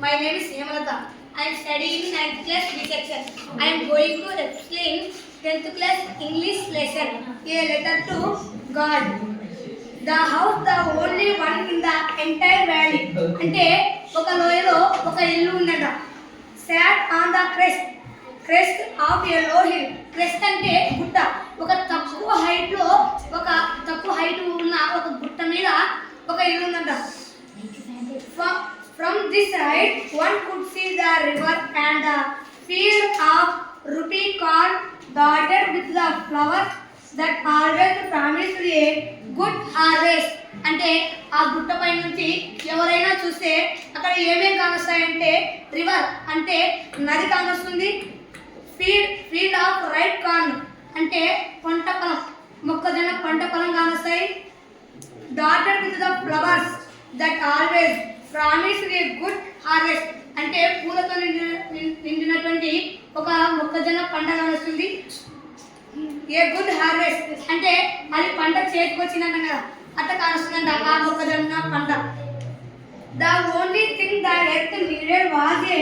My name is Hemalata. I am studying 9th class B section. I am going to explain 10th class English lesson. A letter to God. The house, the only one in the entire valley. అంటే ఒక లోయలో ఒక ఇల్లు ఉన్నట. Sat on the crest of a low hill. Crest అంటే గుట్ట. ఒక తక్కువ height ఉన్న ఒక గుట్ట మీద ఒక ఇల్లు ఉన్నట. From this height, one could see the river and the field of rupee corn dotted with the flowers that always promised a good harvest. అంటే ఆ గుట్ట పై నుంచి ఎవరైనా చూస్తే అక్కడ ఏమేం కానొస్తాయంటే రివర్ అంటే నది కానొస్తుంది, ఫీల్డ్ ఆఫ్ రైట్ కార్న్ అంటే పంట పొలం, మొక్కజొన్న పంట పొలం కానొస్తాయి, dotted with the flowers that always promise a good harvest అంటే పూలతో నిండినటువంటి ఒక మొక్కజొన్న పంట కానొస్తుంది. ఏ గుడ్ హార్వెస్ట్ అంటే అది పంట చేతికి వచ్చిందంట కదా, అట్ట కానొస్తుందంట ఆ మొక్కజొన్న పంట. The only thing the earth needed was a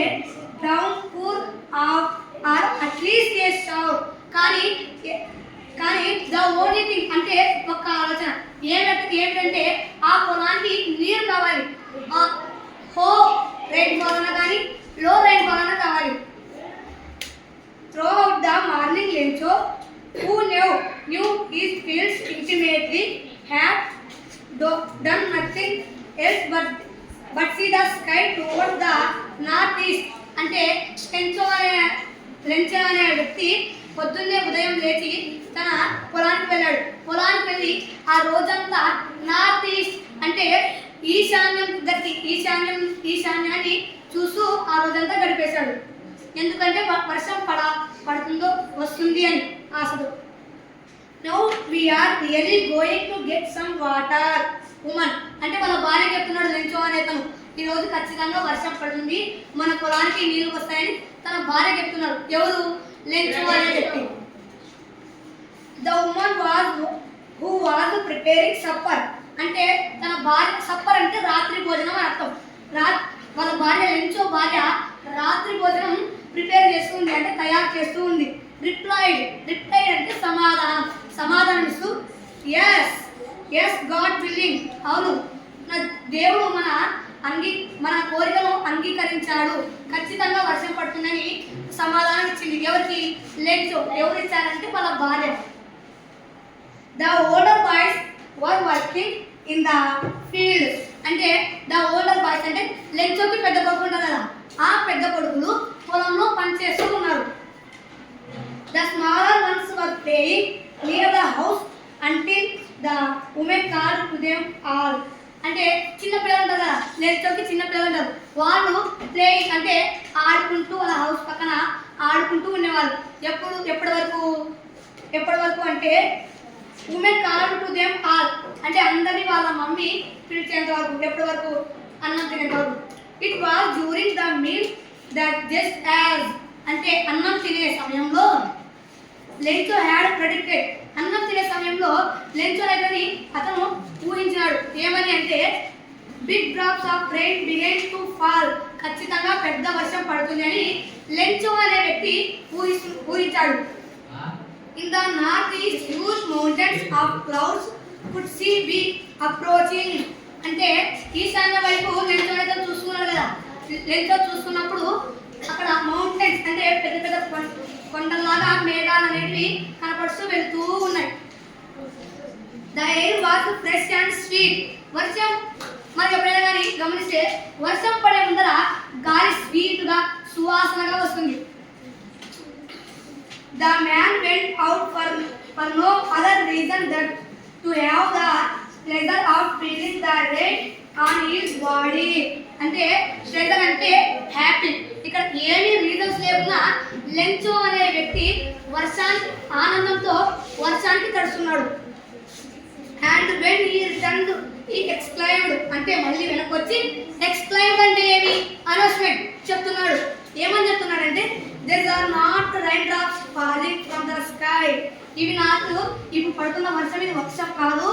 downpour of or at least a shower. కానీ ద ఓన్లీ థింగ్ అంటే ఒక్క ఆలోచన ఏమిటంటే ఆ పొలానికి నీరు కావాలి. హో రైన్ ఫాల్ అన్న కానీ లో రైన్ ఫాల్ అన్న కావాలి. Through out the morning Lencho who knew his fields intimately had done nothing else but see the sky toward the northeast. అంటే లెంచో అనే వ్యక్తి పొద్దున్నే ఉదయం లేచి తన పొలానికి వెళ్ళాడు. పొలానికి వెళ్ళి ఆ రోజంతా నార్త్ ఈస్ట్ అంటే ఈశాన్యాన్ని చూస్తూ ఆ రోజంతా గడిపేశాడు. ఎందుకంటే వర్షం పడుతుందో వస్తుంది అని ఆశతో. Now we are really going to get some water woman అంటే వాళ్ళ భార్య చెప్తున్నాడు లెంచో అనే తను, ఈరోజు ఖచ్చితంగా వర్షం పడుతుంది, మన పొలానికి నీళ్లు వస్తాయని తన భార్య చెప్తున్నాడు. ఎవరు? లెంచో అనే వ్యక్తి. The woman who was preparing supper అంటే తన భార్య, సప్పర్ అంటే రాత్రి భోజనం అని అర్థం. వాళ్ళ భార్య లెంచో భార్య రాత్రి భోజనం ప్రిపేర్ చేస్తూ ఉంది అంటే తయారు చేస్తూ ఉంది. రిప్లైడ్ అంటే సమాధానం ఇస్తూ ఎస్ గాడ్ విల్లింగ్ అవును దేవుడు మన కోరికను అంగీకరించాడు, ఖచ్చితంగా వర్షం పడుతుందని సమాధానం ఇచ్చింది. ఎవరికి? లెంచో. ఎవరు ఇచ్చారంటే వాళ్ళ భార్య. The older boys were working in the field అంటే ద ఓల్డర్ బాయ్స్ అంటే లెంచోకి పెద్ద కొడుకు ఉంటారు కదా, ఆ పెద్ద కొడుకులు పొలంలో పనిచేస్తూ ఉన్నారు. The smaller ones were playing near the house until the women called to them all. అంటే చిన్న పిల్లలు ఉంటారు కదా, లెంచోకి చిన్న పిల్లలు ఉంటారు, వాళ్ళు ప్లేయింగ్ అంటే ఆడుకుంటూ వాళ్ళ హౌస్ పక్కన ఆడుకుంటూ ఉండేవాళ్ళు. ఎప్పటి వరకు అంటే women called to them all అంటే అందరినీ వాళ్ళ మమ్మీ పిలిచేంత వరకు, ఎప్పటి వరకు? అన్నం తినేంత వరకు. It was during the meal that just as అంటే అన్నం తినే సమయంలో లెంచో హ్యాడ్ ప్రెడిక్టెడ్ అన్నం తినే సమయంలో లెంచో దగ్గరని అతను ఊహించాడు. ఏమని అంటే big drops of rain begin to fall ఖచ్చితంగా పెద్ద వర్షం పడుతుంది అని లెంచో అనే వ్యక్తి ఊహించాడు. In the north east huge mountains of clouds could see be approaching అంటే ఈశాన్య వైపు లెంచో అయితే చూస్తున్నాడు కదా, లెంచో చూస్తున్నప్పుడు అక్కడ మౌంటైన్స్ అంటే పెద్ద పెద్ద కొండలాగా మేఘాలు అనేవి కనపడుతూ వెళ్తూ ఉన్నాయి. The air was fresh and sweet. వర్షం మరి ఎప్పుడైనా కానీ గమనిస్తే వర్షం పడే ముందర గాలి స్వీట్గా సువాసనగా వస్తుంది. The man went out for no other reason that to have the pleasure of feeling the rain on his body అంటే ప్లెజర్ అంటే హ్యాపీ. ఇక్కడ ఏమీ రీజన్స్ లేకున్నా లెంచో అనే వ్యక్తి ఆనందంతో వర్షానికి తడుస్తున్నాడు. And when he returned he exclaimed అంటే మళ్ళీ వెనక్కి ఎక్స్క్లైమ్డ్ అంటే ఏమి? అనౌన్స్మెంట్ చెప్తున్నాడు. ఏమని చెప్తున్నాడంటే there are not raindrops falling from the sky. ఇవి నాకు ఇప్పుడు పడుతున్న వర్షం ఇది వర్షం కాదు.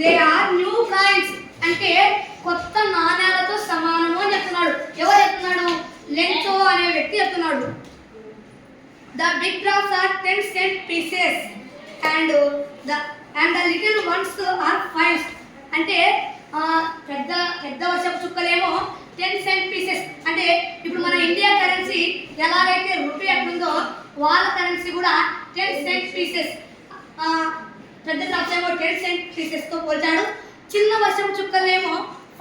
దే ఆర్ న్యూ కాయిన్స్ అంటే కొత్త నాణ్యాలతో సమానము అని చెప్తున్నాడు. ఎవరు చెప్తున్నాడు? లెంచో అనే వ్యక్తి చెప్తున్నాడు. The big drops are 10 cent pieces and the little ones are 5. అంటే పెద్ద పెద్ద వర్షపు చుక్కలేమో 10 cent pieces. అంటే ఇప్పుడు మన ఇండియా కరెన్సీ ఎలాగైతే రూపీ ఎట్లుందో వాళ్ళ కరెన్సీ కూడా 10 cent pieces. పెద్ద డ్రాప్స్ ఏమో 10 cent pieces తో పోల్చాడు. చిన్న వర్షపు చుక్కలేమో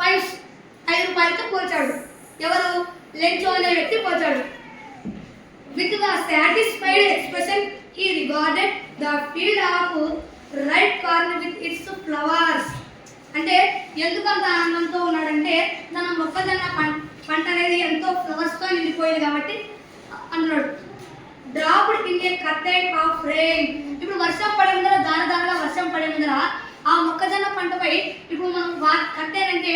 5 రూపాయలతో పోల్చాడు. ఎవరు? లెంచో అనే వ్యక్తి పోల్చాడు. With the satisfied expression, he regarded the field of ripe corn with its flowers. అంటే ఎందుకంత ఆనందంతో ఉన్నాడంటే తన మొక్కజొన్న పంట అనేది ఎంతో ఫ్లవర్స్తో నిండిపోయింది కాబట్టి అన్నాడు. Dropped in a curtain of rain. ఇప్పుడు వర్షం పడే ముందర దానదానగా వర్షం పడే ముందర ఆ మొక్కజొన్న పంటపై ఇప్పుడు మనం కట్టారంటే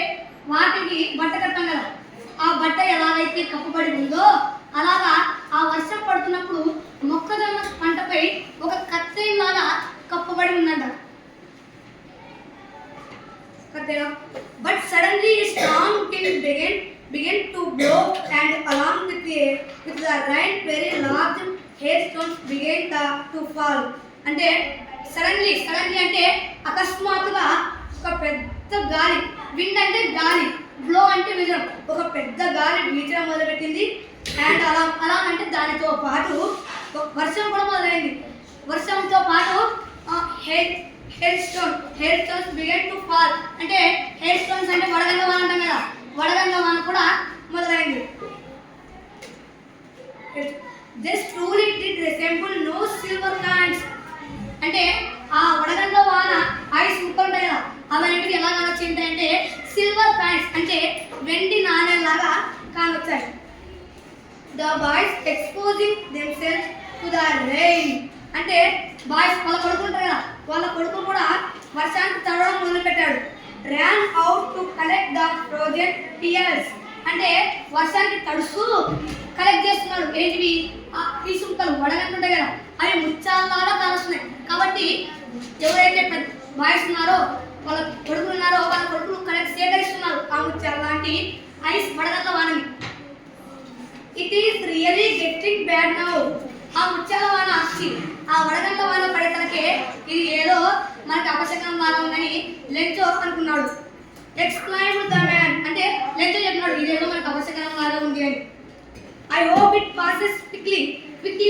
వాటికి బట్ట కట్టాం కదా, ఆ బట్ట ఎలాగైతే కప్పుబడి ఉందో అలాగా ఆ వర్షం పడుతున్నప్పుడు మొక్కజొన్న పంటపై ఒక కర్టైన్ లాగా కప్పబడి ఉందంట. But suddenly strong wind began to blow and along with the rain very large hailstones began to fall. అంటే సడన్లీ అంటే అకస్మాత్తుగా ఒక పెద్ద గాలి, విండ్ అంటే గాలి, బ్లో అంటే వీచడం, ఒక పెద్ద గాలి వీచడం మొదలుపెట్టింది. అండ్ అలా అంటే దానితో పాటు వర్షం కూడా మొదలైంది. వర్షంతో పాటు hair stones began to fall. అంటే హెయిర్ స్టోన్స్ అంటే వడగండ్ల వాన అంటాం కదా, వడగండ్ల వాన కూడా మొదలైంది. This truly did resemble no silver coins. అంటే ఆ వడగండ్ల వాన ఐస్ ముక్కలు ఉంటాయి కదా, అవన్నిటికి ఎలా కానొచ్చింది అంటే సిల్వర్ కాయిన్స్ అంటే వెండి నాణ్యాలాగా కానొచ్చాయి. The boys exposing themselves to the rain. అంటే బాయ్స్ వాళ్ళ కొడుకులు ఉంటారు కదా, వాళ్ళ కొడుకు కూడా వర్షానికి తడవడం మొదలుపెట్టాడు. ran out to collect the frozen tears. అంటే వర్షానికి తడుస్తూ కలెక్ట్ చేస్తున్నాడు. ఏంటివి? ఈ సుంకలు వడగంట ఉంటాయి కదా, అవి ముచ్చాలలాగా కానొస్తున్నాయి. కాబట్టి ఎవరైతే బాయ్స్ ఉన్నారో వాళ్ళ కొడుకులు ఉన్నారో వాళ్ళ కొడుకులు సేకరిస్తున్నారు ఆ ముచ్చాల లాంటి ఐస్ వడగండ్ల వానని. It is really getting bad now. ఆ ముచ్చాల వాన వచ్చి ఆ వడగండ్ల వాన పడేతలకే ఇది ఏదో మనకి అపశకనం లాగా ఉందని లెంచో అనుకున్నాడు. Explained the man. అంటే లెంచో చెప్పినాడు ఇదేదో మనకి అపశకనం లాగా ఉంది అని. I hope it passes quickly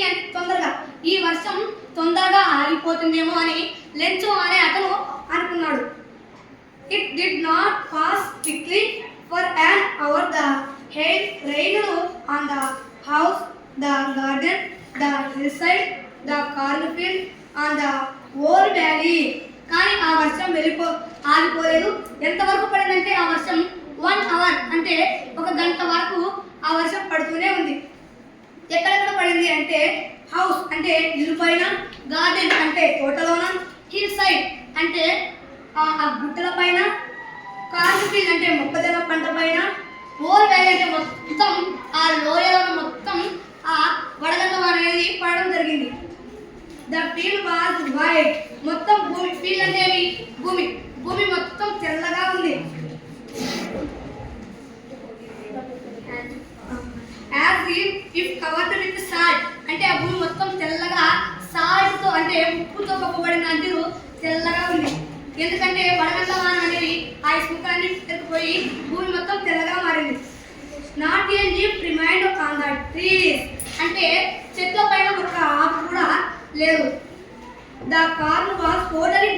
అంటే తొందరగా, ఈ వర్షం తొందరగా ఆగిపోతుందేమో అని లెంచో అనే అతను అనుకున్నాడు. It did not pass quickly for an hour. The hail rained on the house, the garden, the hillside, the cornfield, on the whole valley. కానీ ఆ వర్షం ఆగిపోలేదు. ఎంతవరకు పడిందంటే ఆ వర్షం 1 hour అంటే 1 గంట వరకు ఆ వర్షం పడుతూనే ఉంది. ఎక్కడెక్కడ పడింది అంటే హౌస్ అంటే ఇల్లు పైన, గార్డెన్ అంటే తోటలోన, హిల్ సైడ్ అంటే ఆ గుట్టల పైన, కార్న్ఫీల్డ్ అంటే మొక్కజొన్న పంట పైన, హోల్ వ్యాలీ అంటే మొత్తం ఆ లోయలో మొత్తం ఆ వడగండ్ల వాన అనేది పడడం జరిగింది. The field was white. మొత్తం భూమి, ఫీల్డ్ అంటే భూమి మొత్తం తెల్లగా ఉంది. As if covered with salt. అంటే ఆ భూమి మొత్తం తెల్లగా సాల్ట్తో అంటే ఉప్పుతో కప్పబడిన అంటిరు తెల్లగా ఉంది. ఎందుకంటే వడగండ్ల వాన అనేది ఆ ఇసుకలన్నీ తెగిపోయి భూమి మొత్తం తెల్లగా మారింది. Not a leaf remained on the trees. అంటే చెట్ల పైన ఒక ఆకు కూడా లేదు. The corn was totally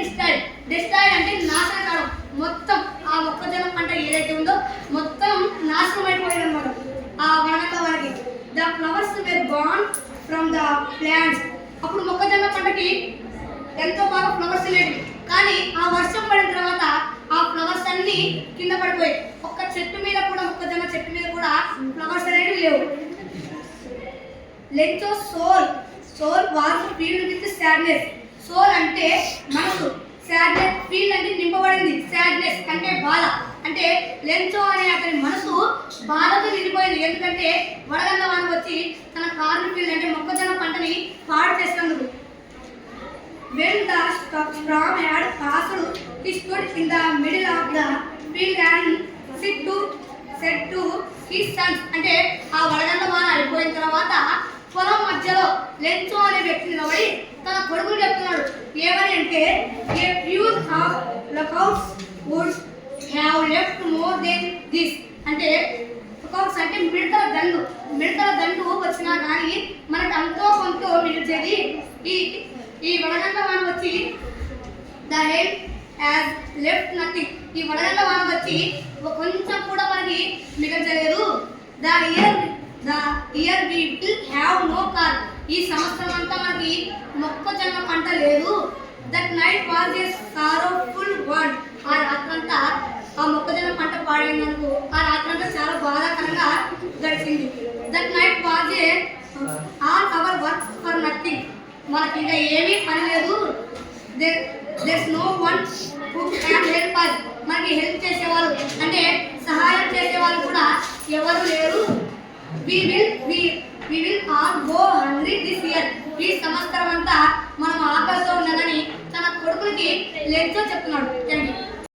destroyed అంటే నాశనం కావడం. మొత్తం ఆ మొక్కజొన్న పంట ఏదైతే ఉందో మొత్తం నాశనం అయిపోయింది అనమాట ఆ వడగండ్ల వానకి. The flowers were gone from the plants. అప్పుడు మొక్కజొన్న పంటకి ఎంతో బాగా ఫ్లవర్స్ లేవు, కానీ ఆ వర్షం పడిన తర్వాత ఆ ఫ్లవర్స్ అన్ని కింద పడిపోయాయి. ఒక్క చెట్టు మీద కూడా, మొక్కజొన్న చెట్టు మీద కూడా ఫ్లవర్స్ అనేవి లేవు. Lencho soul was filled with sadness. Soul అంటే మనసు, సాడ్నెస్ ఫీల్డ్ అంటే నింపబడింది, సాడ్నెస్ అంటే బాధ. అంటే లెంచో అనే అతని మనసు బాధతో నిండిపోయింది. ఎందుకంటే వడగండ్ల వాన వచ్చి తన కార్న్ ఫీల్డ్ అంటే మొక్కజొన్న పంటని పాడు చేసినందుకు. When the storm had passed, he stood in the middle of the field and said to his Sons, అంటే ఆ వడగండ్ల వాన అయిపోయిన తర్వాత పొలం మధ్యలో లెంచో అనే వ్యక్తి నిలబడి తన కొడుకులు చెప్తున్నాడు. ఏమని అంటే, a few of lookouts would have left more than this, అంటే లుకౌట్స్ అంటే మిడతల దండు వచ్చినా కానీ మనకు అంతో కొంత మిగిల్చేది ఈ వడగండ్ల వాన వచ్చి the head has left nothing, ఈ వడగండ్ల వాన వచ్చి కొంచెం కూడా మనకి మిగల్చలేదు. The year we will have no corn, ఈ సంవత్సరం అంతా మనకి మొక్కజొన్న పంట లేదు. That night was a sorrowful one, ఆ రాత్రంతా ఆ మొక్కజొన్న పంట పాడినందుకు ఆ రాత్రంతా చాలా బాధాకరంగా గడిచింది. That night was A all our work for nothing, మనకి ఇంకా ఏమీ పని లేదు. there's no one who can help us, మనకి హెల్ప్ చేసేవాళ్ళు అంటే సహాయం చేసేవాళ్ళు కూడా ఎవరు లేరు. we will all go hungry this year, ఈ సంవత్సరం అంతా మనం ఆకలితో ఉన్నానని తన కొడుకులకి లెంచో చెప్తున్నాడు.